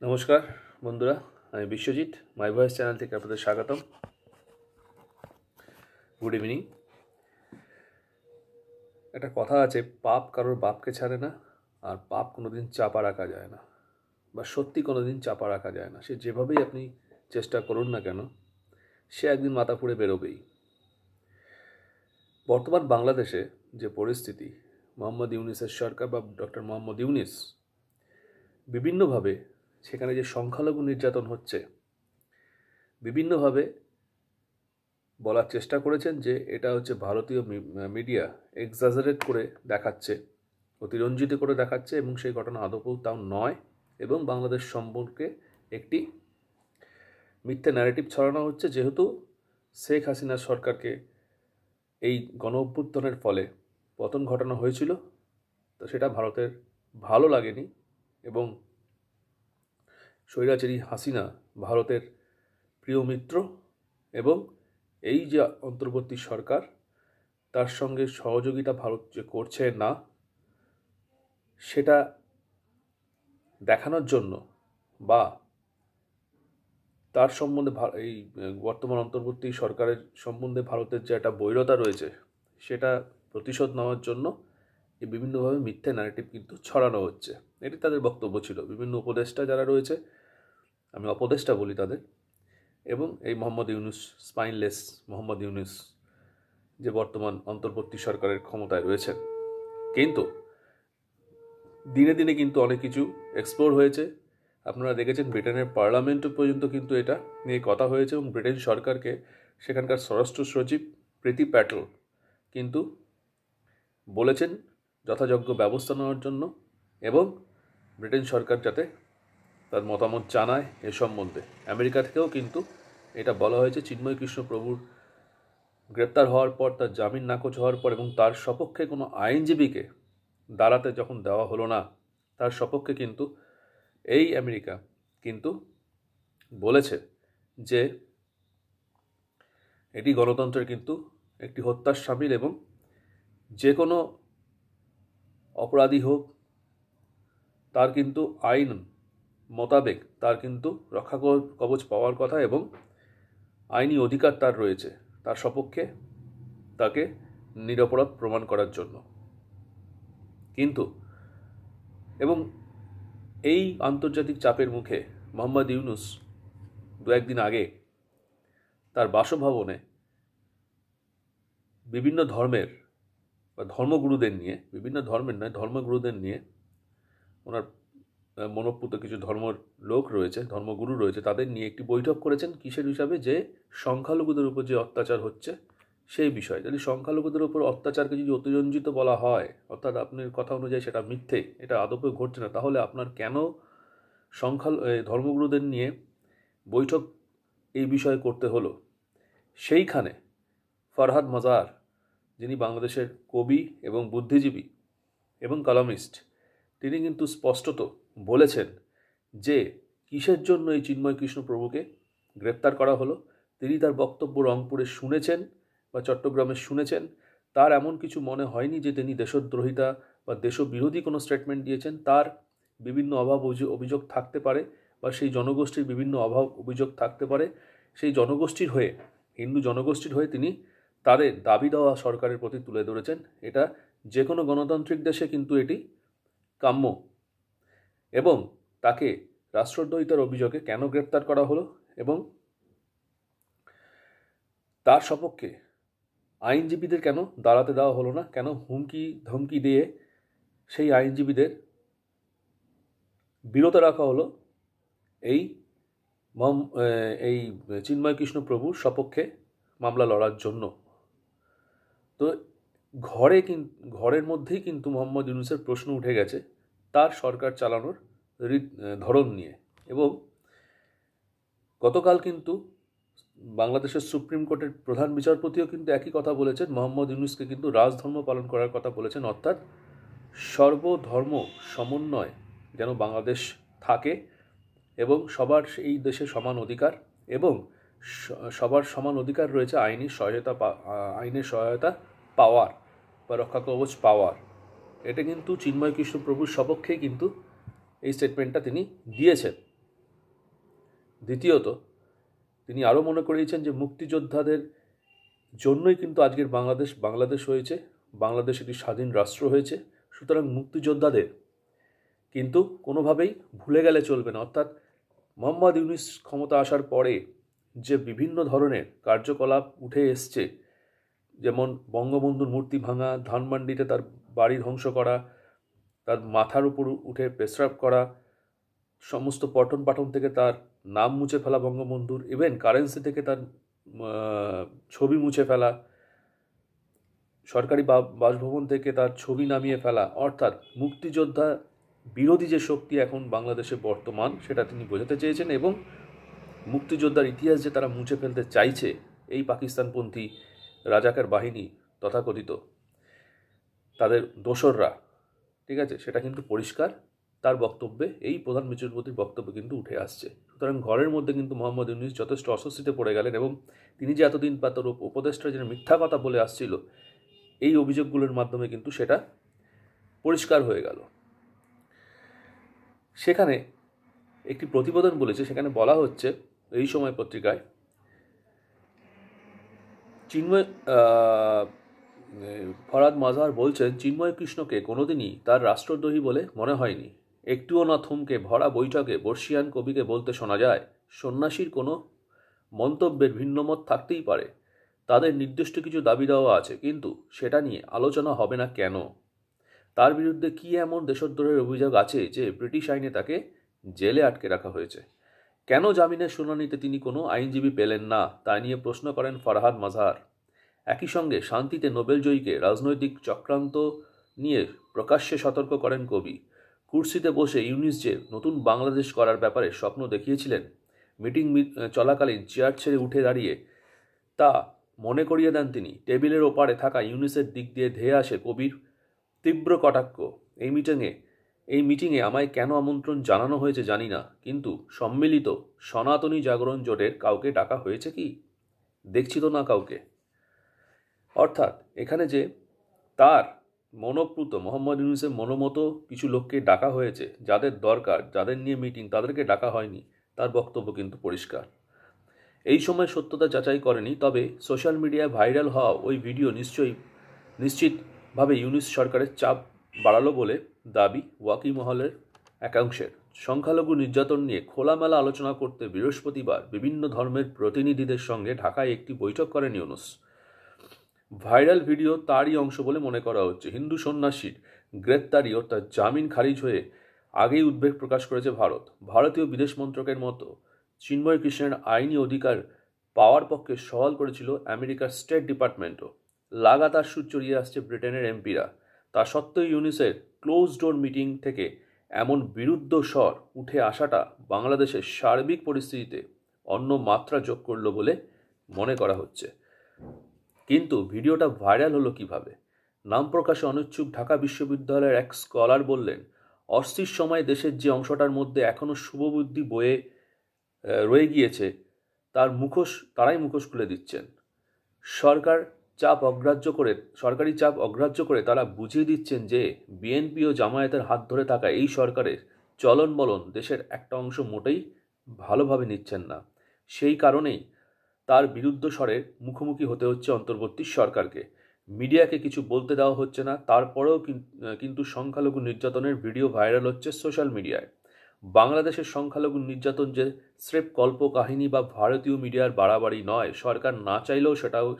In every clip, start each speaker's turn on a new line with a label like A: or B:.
A: নমস্কার বন্ধুরা, আমি বিশ্বজিৎ মাই ভয়েস চ্যানেল থেকে আপনাদের স্বাগতম। Good evening. একটা কথা আছে, পাপ কারোর বাপকে ছাড়ে না, আর পাপ কোনোদিন চাপা রাখা যায় না, বা সত্যি কোনোদিন চাপা রাখা যায় না। সে যেভাবেই আপনি চেষ্টা করুন না কেন, সে একদিন মাথা ফুঁড়ে বেরোবেই। বর্তমান বাংলাদেশে যে পরিস্থিতি, মোহাম্মদ ইউনূসের সরকার বা ডক্টর মোহাম্মদ ইউনূস বিভিন্নভাবে সেখানে যে সংখ্যালঘু নির্যাতন হচ্ছে, বিভিন্নভাবে বলার চেষ্টা করেছেন যে এটা হচ্ছে ভারতীয় মিডিয়া এক্সাজারেট করে দেখাচ্ছে, অতিরঞ্জিত করে দেখাচ্ছে, এবং সেই ঘটনা আদৌ তাও নয়, এবং বাংলাদেশ সম্পর্কে একটি মিথ্যে ন্যারেটিভ ছড়ানো হচ্ছে। যেহেতু শেখ হাসিনার সরকারকে এই গণ অভ্যুত্থানের ফলে পতন ঘটানো হয়েছিল, তো সেটা ভারতের ভালো লাগেনি, এবং স্বৈরাচারী হাসিনা ভারতের প্রিয় মিত্র, এবং এই যে অন্তর্বর্তী সরকার, তার সঙ্গে সহযোগিতা ভারত যে করছে না, সেটা দেখানোর জন্য, বা তার সম্বন্ধে এই বর্তমান অন্তর্বর্তী সরকারের সম্বন্ধে ভারতের যে একটা বৈরতা রয়েছে, সেটা প্রতিশোধ নেওয়ার জন্য এই বিভিন্নভাবে মিথ্যে ন্যারেটিভ কিন্তু ছড়ানো হচ্ছে। এটি তাদের বক্তব্য ছিল। বিভিন্ন উপদেষ্টা যারা রয়েছে, আমি অপদেষ্টা বলি তাদের, এবং এই মোহাম্মদ ইউনূস, স্পাইনলেস মোহাম্মদ ইউনূস, যে বর্তমান অন্তর্বর্তী সরকারের ক্ষমতায় রয়েছেন। কিন্তু দিনে দিনে কিন্তু অনেক কিছু এক্সপ্লোর হয়েছে। আপনারা দেখেছেন ব্রিটেনের পার্লামেন্ট পর্যন্ত কিন্তু এটা নিয়ে কথা হয়েছে, এবং ব্রিটেন সরকারকে সেখানকার স্বরাষ্ট্র সচিব প্রীতি প্যাটেল কিন্তু বলেছেন যথাযোগ্য ব্যবস্থা নেওয়ার জন্য, এবং ব্রিটেন সরকার যাতে তার মতামত জানায় এ সম্বন্ধে। আমেরিকা থেকেও কিন্তু এটা বলা হয়েছে, চিন্ময় কৃষ্ণ প্রভুর গ্রেপ্তার হওয়ার পর, তার জামিন নাকচ হওয়ার পর, এবং তার সপক্ষে কোনো আইনজীবীকে দাঁড়াতে যখন দেওয়া হলো না, তার সপক্ষে কিন্তু এই আমেরিকা কিন্তু বলেছে যে এটি গণতন্ত্রের কিন্তু একটি হত্যার শামিল, এবং যে কোনো অপরাধী হোক তার কিন্তু আইন মোতাবেক তার কিন্তু রক্ষা কবচ পাওয়ার কথা, এবং আইনি অধিকার তার রয়েছে তার সপক্ষে তাকে নিরপরাধ প্রমাণ করার জন্য। কিন্তু এবং এই আন্তর্জাতিক চাপের মুখে মোহাম্মদ ইউনূস দু একদিন আগে তার বাসভবনে বিভিন্ন ধর্মের বা ধর্মগুরুদের নিয়ে, বিভিন্ন ধর্মের নয়, ধর্মগুরুদের নিয়ে, ওনার মনোপুত কিছু ধর্মের লোক রয়েছে, ধর্মগুরু রয়েছে, তাদের নিয়ে একটি বৈঠক করেছেন। কিসের হিসাবে? যে সংখ্যালঘুদের উপর যে অত্যাচার হচ্ছে সেই বিষয়। যদি সংখ্যালঘুদের উপর অত্যাচারকে যদি অতিরঞ্জিত বলা হয়, অর্থাৎ আপনার কথা অনুযায়ী সেটা মিথ্যে, এটা আদপে ঘটছে না, তাহলে আপনার কেন ধর্মগুরুদের নিয়ে বৈঠক এই বিষয়ে করতে হলো? সেইখানে ফরহাদ মাজার, যিনি বাংলাদেশের কবি এবং বুদ্ধিজীবী এবং কলামিস্ট, তিনি কিন্তু স্পষ্টত বলেছেন যে কিসের জন্য এই চিন্ময় কৃষ্ণ প্রভুকে গ্রেপ্তার করা হলো। তিনি তার বক্তব্য রংপুরে শুনেছেন বা চট্টগ্রামে শুনেছেন, তার এমন কিছু মনে হয়নি যে তিনি দেশদ্রোহিতা বা দেশবিরোধী কোনো স্টেটমেন্ট দিয়েছেন। তার বিভিন্ন অভাব অভিযোগ থাকতে পারে, বা সেই জনগোষ্ঠীর বিভিন্ন অভাব অভিযোগ থাকতে পারে। সেই জনগোষ্ঠীর হয়ে, হিন্দু জনগোষ্ঠীর হয়ে তিনি তাদের দাবি দেওয়া সরকারের প্রতি তুলে ধরেছেন। এটা যে কোনো গণতান্ত্রিক দেশে কিন্তু এটি কাম্য, এবং তাকে রাষ্ট্রদ্রোহিতার অভিযোগে কেন গ্রেপ্তার করা হলো, এবং তার সপক্ষে আইনজীবীদের কেন দাঁড়াতে দেওয়া হলো না, কেন হুমকি ধমকি দিয়ে সেই আইনজীবীদের বিরত রাখা হলো এই চিন্ময় কৃষ্ণ প্রভুর সপক্ষে মামলা লড়ার জন্য। তো ঘরের মধ্যেই কিন্তু মোহাম্মদ ইউনূসের প্রশ্ন উঠে গেছে তার সরকার চালানোর ধরন নিয়ে। এবং গতকাল কিন্তু বাংলাদেশের সুপ্রিম কোর্টের প্রধান বিচারপতিও কিন্তু একই কথা বলেছেন, মোহাম্মদ ইউনূসকে কিন্তু রাজধর্ম পালন করার কথা বলেছেন, অর্থাৎ সর্বধর্ম সমন্বয় যেন বাংলাদেশ থাকে, এবং সবার এই দেশে সমান অধিকার, এবং সবার সমান অধিকার রয়েছে আইনের সহায়তা পাওয়ার বা রক্ষা কবচ পাওয়ার। এটা কিন্তু চিন্ময় কৃষ্ণ প্রভুর সপক্ষেই কিন্তু এই স্টেটমেন্টটা তিনি দিয়েছেন। দ্বিতীয়ত তিনি আরও মনে করিয়েছেন যে মুক্তিযোদ্ধাদের জন্যই কিন্তু আজকের বাংলাদেশ হয়েছে, বাংলাদেশ একটি স্বাধীন রাষ্ট্র হয়েছে। সুতরাং মুক্তিযোদ্ধাদের কিন্তু কোনোভাবেই ভুলে গেলে চলবে না। অর্থাৎ মোহাম্মদ ইউনূস ক্ষমতা আসার পরে যে বিভিন্ন ধরনের কার্যকলাপ উঠে এসছে, যেমন বঙ্গবন্ধুর মূর্তি ভাঙা, ধানমন্ডিতে তার বাড়ি ধ্বংস করা, তার মাথার উপর উঠে পেশরাব করা, সমস্ত পঠন পাঠন থেকে তার নাম মুছে ফেলা বঙ্গবন্ধুর, ইভেন কারেন্সি থেকে তার ছবি মুছে ফেলা, সরকারি বাসভবন থেকে তার ছবি নামিয়ে ফেলা, অর্থাৎ মুক্তিযোদ্ধা বিরোধী যে শক্তি এখন বাংলাদেশে বর্তমান সেটা তিনি বোঝাতে চেয়েছেন। এবং মুক্তিযোদ্ধার ইতিহাস যে তারা মুছে ফেলতে চাইছে এই পাকিস্তানপন্থী রাজাকার বাহিনী তথাকথিত তাদের দোসররা, ঠিক আছে, সেটা কিন্তু পরিষ্কার তার বক্তব্যে, এই প্রধান বিচারপতির বক্তব্য কিন্তু উঠে আসছে। সুতরাং ঘরের মধ্যে কিন্তু মোহাম্মদ ইউনূস যথেষ্ট অস্বস্তিতে পড়ে গেলেন এবং তিনি যে এতদিন বা তার উপদেষ্টা যে মিথ্যা কথা বলে আসছিল এই অভিযোগগুলোর মাধ্যমে কিন্তু সেটা পরিষ্কার হয়ে গেল। সেখানে একটি প্রতিবেদন বলেছে, সেখানে বলা হচ্ছে এই সময় পত্রিকায়, ফরহাদ মাজহার বলছেন, চিন্ময় কৃষ্ণকে কোনোদিনই তার রাষ্ট্রদ্রোহী বলে মনে হয়নি। একটুও না থমকে ভরা বৈঠকে বর্ষিয়ান কবিকে বলতে শোনা যায়, সন্ন্যাসীর কোনো মন্তব্যের ভিন্নমত থাকতেই পারে, তাদের নির্দিষ্ট কিছু দাবি দেওয়া আছে, কিন্তু সেটা নিয়ে আলোচনা হবে না কেন? তার বিরুদ্ধে কী এমন দেশদ্রোহের অভিযোগ আছে যে ব্রিটিশ আইনে তাকে জেলে আটকে রাখা হয়েছে? কেন জামিনের শুনানিতে তিনি কোনো আইনজীবী পেলেন না তা নিয়ে প্রশ্ন করেন ফরহাদ মাজহার। একই সঙ্গে শান্তিতে নোবেলজয়ীকে রাজনৈতিক চক্রান্ত নিয়ে প্রকাশ্যে সতর্ক করেন কবি। কুর্সিতে বসে ইউনূস যে নতুন বাংলাদেশ করার ব্যাপারে স্বপ্ন দেখিয়েছিলেন, মিটিং চলাকালীন চেয়ার ছেড়ে উঠে দাঁড়িয়ে তা মনে করিয়ে দেন তিনি। টেবিলের ওপারে থাকা ইউনূসের দিক দিয়ে ধেয়ে আসে কবির তীব্র কটাক্ষ, এই মিটিংয়ে আমায় কেন আমন্ত্রণ জানানো হয়েছে জানি না, কিন্তু সম্মিলিত সনাতনী জাগরণ জোটের কাউকে ডাকা হয়েছে কি? দেখছি তো না কাউকে। অর্থাৎ এখানে যে তার মনোপ্রুত মোহাম্মদ ইউনূসের মনোমতো কিছু লোককে ডাকা হয়েছে, যাদের দরকার, যাদের নিয়ে মিটিং, তাদেরকে ডাকা হয়নি, তার বক্তব্য কিন্তু পরিষ্কার। এই সময় সত্যতা যাচাই করেনি, তবে সোশ্যাল মিডিয়ায় ভাইরাল হওয়া ওই ভিডিও নিশ্চিতভাবে ইউনূস সরকারের চাপ বাড়ালো বলে দাবি ওয়াকি মহলের একাংশের। সংখ্যালঘু নির্যাতন নিয়ে খোলামেলা আলোচনা করতে বৃহস্পতিবার বিভিন্ন ধর্মের প্রতিনিধিদের সঙ্গে ঢাকায় একটি বৈঠক করেন ইউনূস। ভাইরাল ভিডিও তারই অংশ বলে মনে করা হচ্ছে। হিন্দু সন্ন্যাসীর গ্রেপ্তারি অর্থাৎ জামিন খারিজ হয়ে আগেই উদ্বেগ প্রকাশ করেছে ভারত। ভারতীয় বিদেশ মন্ত্রকের মতো চিন্ময় কৃষ্ণের আইনি অধিকার পাওয়ার পক্ষে সওয়াল করেছিল আমেরিকার স্টেট ডিপার্টমেন্টও। লাগাতার সুর চড়িয়ে আসছে ব্রিটেনের এমপিরা। তা সত্ত্বেও ইউনূসের ক্লোজ ডোর মিটিং থেকে এমন বিরুদ্ধ স্বর উঠে আসাটা বাংলাদেশের সার্বিক পরিস্থিতিতে অন্য মাত্রা যোগ করল বলে মনে করা হচ্ছে। কিন্তু ভিডিওটা ভাইরাল হলো কিভাবে? নাম প্রকাশে অনিচ্ছুক ঢাকা বিশ্ববিদ্যালয়ের এক স্কলার বললেন, অস্থির সময় দেশের যে অংশটার মধ্যে এখনও শুভবুদ্ধি বয়ে রয়ে গিয়েছে তারাই মুখোশ খুলে দিচ্ছেন। সরকারি চাপ অগ্রাহ্য করে তারা বুঝিয়ে দিচ্ছেন যে বিএনপি ও জামায়াতের হাত ধরে থাকা এই সরকারের চলন বলন দেশের একটা অংশ মোটেই ভালোভাবে নিচ্ছেন না। সেই কারণেই তার বিরুদ্ধ স্বরের মুখোমুখি হতে হচ্ছে অন্তর্বর্তী সরকারকে। মিডিয়াকে কিছু বলতে দেওয়া হচ্ছে না, তারপরেও কিন্তু সংখ্যালঘু নির্যাতনের ভিডিও ভাইরাল হচ্ছে সোশ্যাল মিডিয়ায়। বাংলাদেশের সংখ্যালঘু নির্যাতন যে স্রেফ কল্পকাহিনী বা ভারতীয় মিডিয়ার বাড়াবাড়ি নয়, সরকার না চাইলেও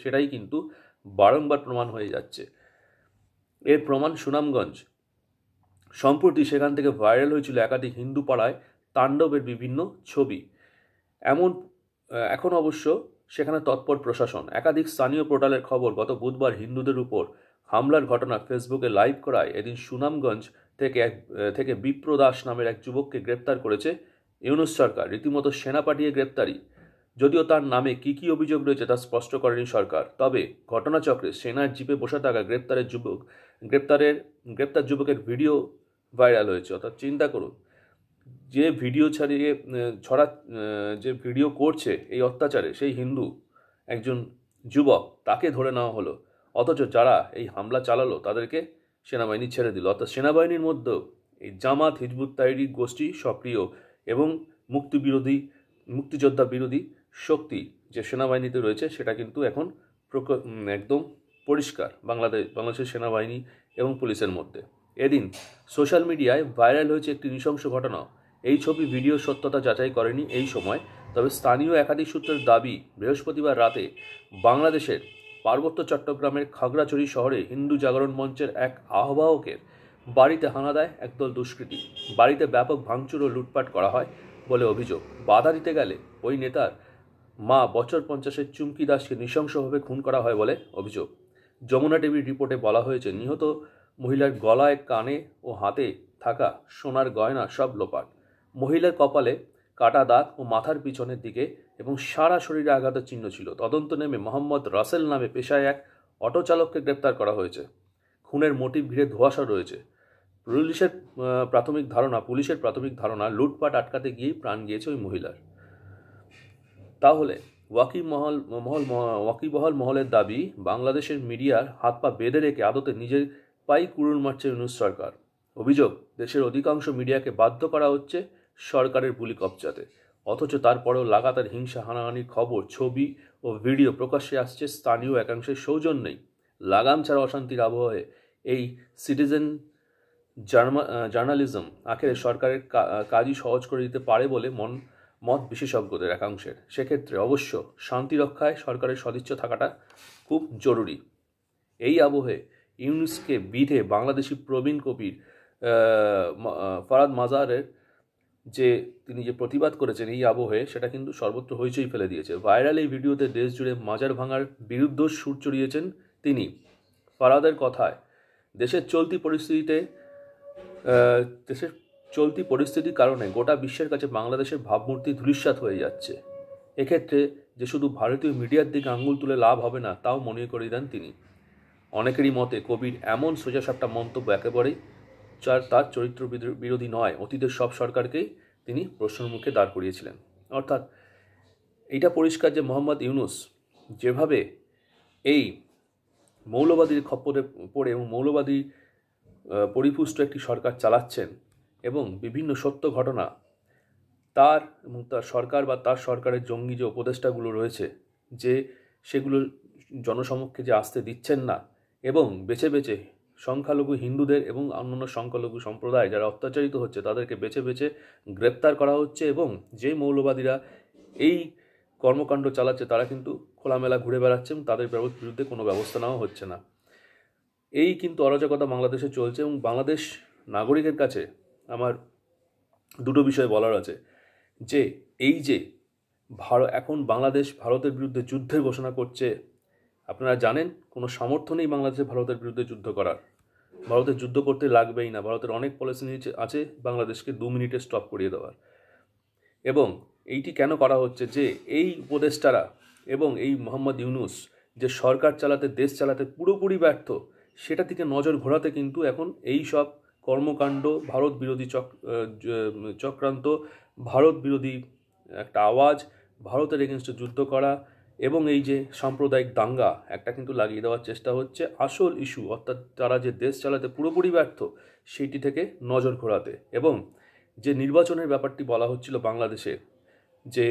A: সেটাই কিন্তু বারংবার প্রমাণ হয়ে যাচ্ছে। এর প্রমাণ সুনামগঞ্জ। সম্প্রতি সেখান থেকে ভাইরাল হয়েছিল একাধিক হিন্দু পাড়ায় তাণ্ডবের বিভিন্ন ছবি। এখন অবশ্য সেখানে তৎপর প্রশাসন। একাধিক স্থানীয় পোর্টালের খবর, গত বুধবার হিন্দুদের উপর হামলার ঘটনা ফেসবুকে লাইভ করায় এদিন সুনামগঞ্জ থেকে বিপ্র দাস নামের এক যুবককে গ্রেপ্তার করেছে ইউনূস সরকার। রীতিমতো সেনা পাঠিয়ে গ্রেপ্তারি। যদিও তার নামে কী অভিযোগ রয়েছে তা স্পষ্ট করেনি সরকার। তবে ঘটনাচক্রে সেনার জিপে বসে থাকা গ্রেপ্তার যুবকের ভিডিও ভাইরাল হয়েছে। অর্থাৎ চিন্তা করুন, যে ভিডিও করছে এই অত্যাচারে সেই হিন্দু একজন যুবক, তাকে ধরে নেওয়া হলো, অথচ যারা এই হামলা চালালো তাদেরকে সেনাবাহিনী ছেড়ে দিল। অর্থাৎ সেনাবাহিনীর মধ্যেও এই জামাত, হিজবুত তাহরির গোষ্ঠী সক্রিয় এবং মুক্তিবিরোধী মুক্তিযোদ্ধা বিরোধী শক্তি যে সেনাবাহিনীতে রয়েছে সেটা কিন্তু এখন একদম পরিষ্কার বাংলাদেশের সেনাবাহিনী এবং পুলিশের মধ্যে। এদিন সোশ্যাল মিডিয়ায় ভাইরাল হয়েছে একটি নৃশংস ঘটনা। এই ছবি ভিডিওর সত্যতা যাচাই করেনি এই সময়, তবে স্থানীয় একাধিক সূত্রের দাবি বৃহস্পতিবার রাতে বাংলাদেশের পার্বত্য চট্টগ্রামের খাগড়াছড়ি শহরে হিন্দু জাগরণ মঞ্চের এক আহ্বায়কের বাড়িতে হানা দেয় একদল দুষ্কৃতী। বাড়িতে ব্যাপক ভাঙচুর ও লুটপাট করা হয় বলে অভিযোগ। বাধা দিতে গেলে ওই নেতার মা বছর 50-এর চুমকি দাসকে নৃশংসভাবে খুন করা হয় বলে অভিযোগ। যমুনা টিভির রিপোর্টে বলা হয়েছে, নিহত মহিলার গলায়, কানে ও হাতে থাকা সোনার গয়না সব লোপাট। মহিলার কপালে কাটা দাগ ও মাথার পিছনের দিকে এবং সারা শরীরে আঘাতের চিহ্ন ছিল। তদন্ত নেমে মোহাম্মদ রাসেল নামে পেশায় এক অটো চালককে গ্রেপ্তার করা হয়েছে। খুনের মোটিভ ঘিরে ধোঁয়াশা রয়েছে। পুলিশের প্রাথমিক ধারণা লুটপাট আটকাতে গিয়েই প্রাণ গিয়েছে ওই মহিলার। তাহলে ওয়াকিবহাল মহলের দাবি, বাংলাদেশের মিডিয়ার হাত পা বেঁধে রেখে আদতে নিজের পাই কুড়ুল মারছে ইউনূস সরকার। অভিযোগ, দেশের অধিকাংশ মিডিয়াকে বাধ্য করা হচ্ছে সরকারের বুলি কবজাতে, অথচ তারপরেও লাগাতার হিংসা হানাহানির খবর, ছবি ও ভিডিও প্রকাশ্যে আসছে স্থানীয় একাংশের সৌজন্যেই। লাগাম ছাড়া অশান্তির আবহে এই সিটিজেন জার্নালিজম আখেরে সরকারের কাজই সহজ করে দিতে পারে বলে মত বিশেষজ্ঞদের একাংশের। সেক্ষেত্রে অবশ্য শান্তি রক্ষায় সরকারের সদিচ্ছা থাকাটা খুব জরুরি। এই আবহে ইউনূসকে বিধে বাংলাদেশি প্রবীণ কবির ফরাদ মাজারের তিনি যে প্রতিবাদ করেছেন এই আবহে, সেটা কিন্তু সর্বত্র হইচই ফেলে দিয়েছে। ভাইরাল এই ভিডিওতে দেশ জুড়ে মাজার ভাঙার বিরুদ্ধে সুর চড়িয়েছেন তিনি। ফরাদের কথায়, দেশের চলতি পরিস্থিতির কারণে গোটা বিশ্বের কাছে বাংলাদেশের ভাবমূর্তি ধূলিসাৎ হয়ে যাচ্ছে। এক্ষেত্রে যে শুধু ভারতীয় মিডিয়ার দিকে আঙুল তুলে লাভ হবে না, তাও মনে করিয়ে দেন তিনি। অনেকেরই মতে কবির এমন সোজাসাপটা মন্তব্য একেবারেই তার চরিত্র বিরোধী নয়, অতীতের সব সরকারকেই তিনি প্রশ্নের মুখে দাঁড় করিয়েছিলেন। অর্থাৎ এটা পরিষ্কার যে মোহাম্মদ ইউনূস যেভাবে এই মৌলবাদীর খপ্পরে পড়ে এবং মৌলবাদী পরিপুষ্ট একটি সরকার চালাচ্ছেন এবং বিভিন্ন সত্য ঘটনা তার সরকার বা তার সরকারের জঙ্গি যে উপদেষ্টাগুলো রয়েছে, যে সেগুলো জনসমক্ষে যে আসতে দিচ্ছেন না এবং বেছে বেছে সংখ্যালঘু হিন্দুদের এবং অন্যান্য সংখ্যালঘু সম্প্রদায় যারা অত্যাচারিত হচ্ছে তাদেরকে বেছে বেছে গ্রেপ্তার করা হচ্ছে এবং যে মৌলবাদীরা এই কর্মকাণ্ড চালাচ্ছে তারা কিন্তু খোলামেলা ঘুরে বেড়াচ্ছে এবং তাদের বিরুদ্ধে কোনো ব্যবস্থা নেওয়া হচ্ছে না। এই কিন্তু অরাজকতা বাংলাদেশে চলছে এবং বাংলাদেশ নাগরিকের কাছে আমার দুটো বিষয় বলার আছে, যে এই যে এখন বাংলাদেশ ভারতের বিরুদ্ধে যুদ্ধের ঘোষণা করছে। আপনারা জানেন কোনো সামর্থ্য নেই বাংলাদেশে ভারতের বিরুদ্ধে যুদ্ধ করার। ভারতের যুদ্ধ করতে লাগবেই না, ভারতের অনেক পলিসি আছে বাংলাদেশকে 2 মিনিটে স্টপ করিয়ে দেওয়ার। এবং এইটি কেন করা হচ্ছে, যে এই উপদেষ্টারা এবং এই মোহাম্মদ ইউনূস যে সরকার চালাতে, দেশ চালাতে পুরোপুরি ব্যর্থ, সেটা থেকে নজর ঘোরাতে কিন্তু এখন এই সব কর্মকাণ্ড, ভারত বিরোধী চক্রান্ত, ভারত বিরোধী একটা আওয়াজ, ভারতের এগেনস্টে যুদ্ধ করা এবং এই যে সাম্প্রদায়িক দাঙ্গা একটা কিন্তু লাগিয়ে দেওয়ার চেষ্টা হচ্ছে আসল ইস্যু, অর্থাৎ তারা যে দেশ চালাতে পুরোপুরি ব্যর্থ সেইটি থেকে নজর ঘোরাতে। এবং যে নির্বাচনের ব্যাপারটি বলা হচ্ছিল বাংলাদেশে, যে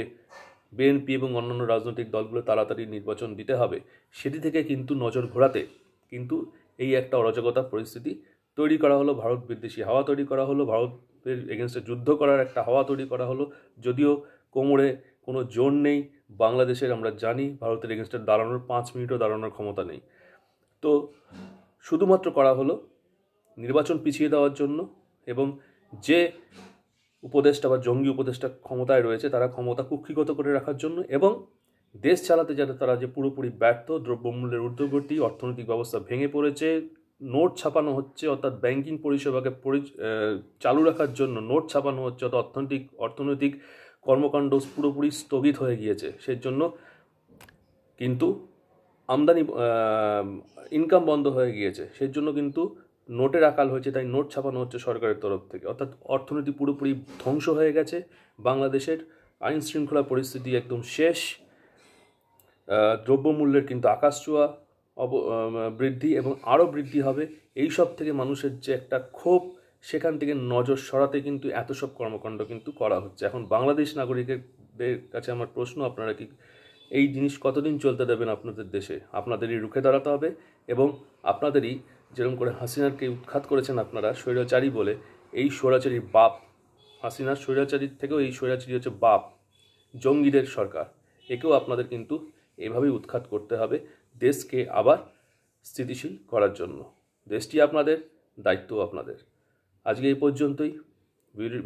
A: বিএনপি এবং অন্যান্য রাজনৈতিক দলগুলো তাড়াতাড়ি নির্বাচন দিতে হবে, সেটি থেকে কিন্তু নজর ঘোরাতে কিন্তু এই একটা অরাজকতা পরিস্থিতি তৈরি করা হলো, ভারত বিদ্বেষী হাওয়া তৈরি করা হলো, ভারতের এগেনস্টে যুদ্ধ করার একটা হাওয়া তৈরি করা হলো। যদিও কোমরে কোনো জোর নেই বাংলাদেশের, আমরা জানি ভারতের এগেনস্টে দাঁড়ানোর 5 মিনিটও দাঁড়ানোর ক্ষমতা নেই। তো শুধুমাত্র করা হলো নির্বাচন পিছিয়ে দেওয়ার জন্য এবং যে উপদেষ্টা বা জঙ্গি উপদেষ্টা ক্ষমতায় রয়েছে তারা ক্ষমতা কুক্ষিগত করে রাখার জন্য এবং দেশ চালাতে যাতে তারা যে পুরোপুরি ব্যর্থ, দ্রব্যমূল্যের ঊর্ধ্বগতি, অর্থনৈতিক ব্যবস্থা ভেঙে পড়েছে, নোট ছাপানো হচ্ছে, অর্থাৎ ব্যাংকিং পরিষেবাকে চালু রাখার জন্য নোট ছাপানো হচ্ছে, অর্থাৎ অর্থনৈতিক কর্মকাণ্ড পুরোপুরি স্থগিত হয়ে গিয়েছে। সেই জন্য কিন্তু ইনকাম বন্ধ হয়ে গিয়েছে, সেই জন্য কিন্তু নোটের আকাল হয়েছে, তাই নোট ছাপানো হচ্ছে সরকারের তরফ থেকে। অর্থাৎ অর্থনীতি পুরোপুরি ধ্বংস হয়ে গেছে, বাংলাদেশের আইন শৃঙ্খলা পরিস্থিতি একদম শেষ, দ্রব্যমূল্যের কিন্তু আকাশছোঁয়া বৃদ্ধি এবং আরও বৃদ্ধি হবে। এই সব থেকে মানুষের যে একটা ক্ষোভ, সেখান থেকে নজর সরাতে কিন্তু এত সব কর্মকাণ্ড কিন্তু করা হচ্ছে। এখন বাংলাদেশ আপনাদের কাছে আমার প্রশ্ন, আপনারা কি এই জিনিস কতদিন চলতে দেবেন আপনাদের দেশে? আপনাদেরই রুখে দাঁড়াতে হবে এবং আপনাদেরই, যেরকম করে হাসিনাকে উৎখাত করেছেন আপনারা স্বৈরাচারী বলে, এই স্বৈরাচারীর বাপ, হাসিনার স্বৈরাচারীর থেকেও এই স্বৈরাচারী হচ্ছে বাপ, জঙ্গিদের সরকার। একেও আপনাদের কিন্তু এভাবেই উৎখাত করতে হবে দেশকে আবার স্থিতিশীল করার জন্য। দেশটি আপনাদের, দায়িত্ব আপনাদের। আজকে এই পর্যন্তই।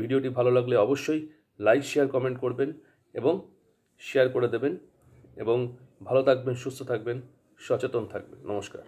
A: ভিডিওটি ভালো লাগলে অবশ্যই লাইক, শেয়ার, কমেন্ট করবেন এবং শেয়ার করে দেবেন এবং ভালো থাকবেন, সুস্থ থাকবেন, সচেতন থাকবেন। নমস্কার।